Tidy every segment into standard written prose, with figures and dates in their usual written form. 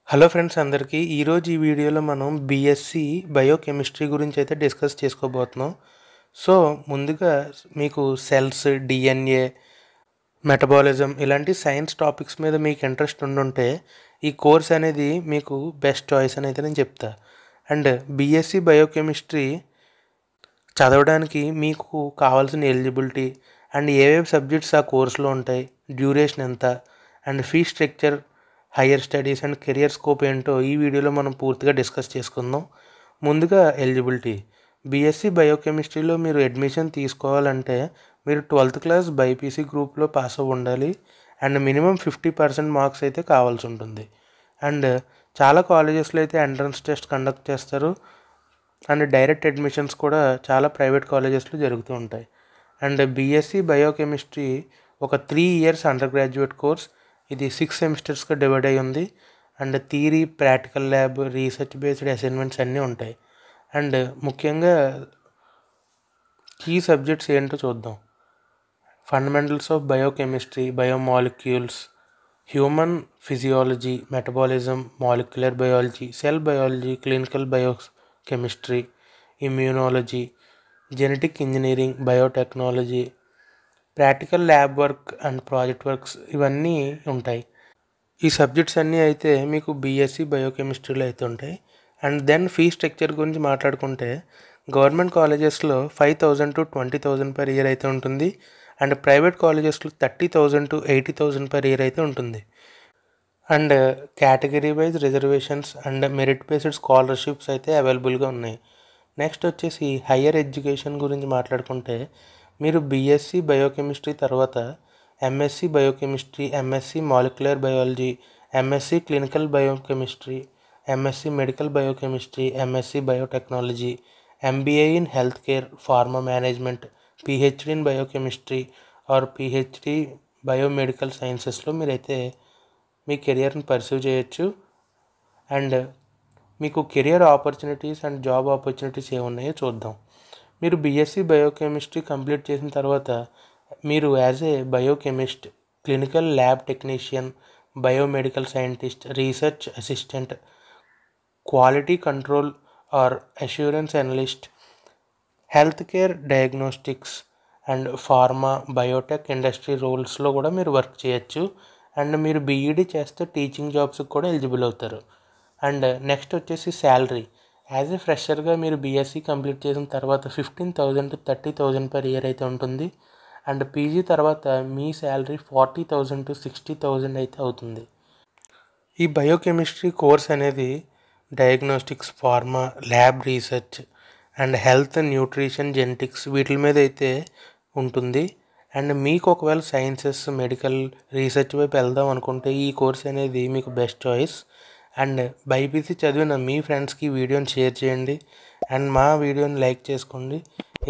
Hello friends అందరికీ ఈరోజు ఈ వీడియోలో మనం బీఎస్సీ బయోకెమిస్ట్రీ గురించి అయితే డిస్కస్ చేసుకోబోతున్నాం. సో ముందుగా మీకు సెల్స్, డిఎన్ఏ, మెటబాలిజం ఇలాంటి సైన్స్ టాపిక్స్ మీద మీకు ఇంట్రెస్ట్ ఉండుంటే ఈ కోర్స్ అనేది మీకు బెస్ట్ చాయిస్ అని అయితే నేను చెప్తా. అండ్ బీఎస్సీ బయోకెమిస్ట్రీ చదవడానికి మీకు కావాల్సిన ఎలిజిబిలిటీ అండ్ ఏవేవి సబ్జెక్ట్స్ ఆ కోర్సులో ఉంటాయి, డ్యూరేషన్ ఎంత and fee structure, higher studies and career scope ఏంటో ఈ వీడియోలో మనం పూర్తిగా డిస్కస్ చేసుకుందాం. ముందుగా ఎలిజిబిలిటీ. బీఎస్సీ బయోకెమిస్ట్రీలో మీరు అడ్మిషన్ తీసుకోవాలంటే మీరు 12th క్లాస్ బైపీసీ గ్రూప్లో పాస్ అవ్వి ఉండాలి అండ్ మినిమం 50% మార్క్స్ అయితే కావాల్సి ఉంటుంది. అండ్ చాలా కాలేజెస్లో అయితే ఎంట్రన్స్ టెస్ట్ కండక్ట్ చేస్తారు అండ్ డైరెక్ట్ అడ్మిషన్స్ కూడా చాలా ప్రైవేట్ కాలేజెస్లో జరుగుతూ ఉంటాయి. అండ్ బీఎస్సీ బయోకెమిస్ట్రీ ఒక 3 years అండర్ గ్రాడ్యుయేట్ కోర్స్. ఇది 6 సెమిస్టర్స్గా డివైడ్ అయ్యి ఉంది and theory, practical lab, research based assignments అన్నీ ఉంటాయి. అండ్ ముఖ్యంగా కీ సబ్జెక్ట్స్ ఏంటో చూద్దాం. Fundamentals of biochemistry, biomolecules, human physiology, metabolism, molecular biology, cell biology, clinical biochemistry, immunology, genetic engineering, biotechnology, practical lab work and project works ఇవన్నీ ఉంటాయి. ఈ subjects అన్నీ అయితే మీకు బీఎస్సీ బయోకెమిస్ట్రీలో అయితే ఉంటాయి. అండ్ దెన్ ఫీ స్ట్రక్చర్ గురించి మాట్లాడుకుంటే గవర్నమెంట్ కాలేజెస్లో 5,000 to 20,000 per year అయితే ఉంటుంది అండ్ ప్రైవేట్ కాలేజెస్లో 30,000 to 80,000 per year అయితే ఉంటుంది. And category wise reservations and merit based scholarships అయితే అవైలబుల్గా ఉన్నాయి. నెక్స్ట్ వచ్చేసి హయ్యర్ ఎడ్యుకేషన్ గురించి మాట్లాడుకుంటే మీరు బీఎస్సీ బయోకెమిస్ట్రీ తర్వాత MSc biochemistry, MSc molecular biology, MSc clinical biochemistry, MSc medical biochemistry, MSc biotechnology, MBA in health care, pharma management, PhD in biochemistry or PhD biomedical సైన్సెస్లో మీరైతే మీ కెరియర్ని పర్సూ చేయొచ్చు. అండ్ మీకు career opportunities and job opportunities ఏమున్నాయో చూద్దాం. మీరు BSc biochemistry complete చేసిన తర్వాత మీరు as a biochemist, clinical lab technician, biomedical scientist, research assistant, quality control or assurance analyst, health care diagnostics and pharma, biotech industry రోల్స్లో కూడా మీరు వర్క్ చేయొచ్చు. అండ్ మీరు బీఈడీ చేస్తే టీచింగ్ జాబ్స్కి కూడా ఎలిజిబుల్ అవుతారు. అండ్ నెక్స్ట్ వచ్చేసి శాలరీ. యాజ్ ఏ ఫ్రెషర్గా మీరు బీఎస్సీ కంప్లీట్ చేసిన తర్వాత 15,000 to 30,000 per year అయితే ఉంటుంది. అండ్ పీజీ తర్వాత మీ శాలరీ 40,000 to 60,000 అయితే అవుతుంది. ఈ బయోకెమిస్ట్రీ కోర్స్ అనేది diagnostics, pharma, lab research and health, nutrition, genetics వీటి మీద అయితే ఉంటుంది. అండ్ మీకు ఒకవేళ సైన్సెస్, మెడికల్ రీసెర్చ్ వైపు వెళ్దాం అనుకుంటే ఈ కోర్స్ అనేది మీకు బెస్ట్ చాయిస్. అండ్ బైపీసీ చదివిన మీ ఫ్రెండ్స్కి వీడియోని షేర్ చేయండి అండ్ మా వీడియోని లైక్ చేసుకోండి.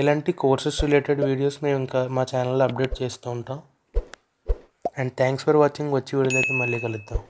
ఇలాంటి కోర్సెస్ రిలేటెడ్ వీడియోస్ మేము ఇంకా మా ఛానల్లో అప్డేట్ చేస్తూ ఉంటాం. And thanks for watching. వచ్చే వీడియోలో అయితే మళ్ళీ కలుద్దాం.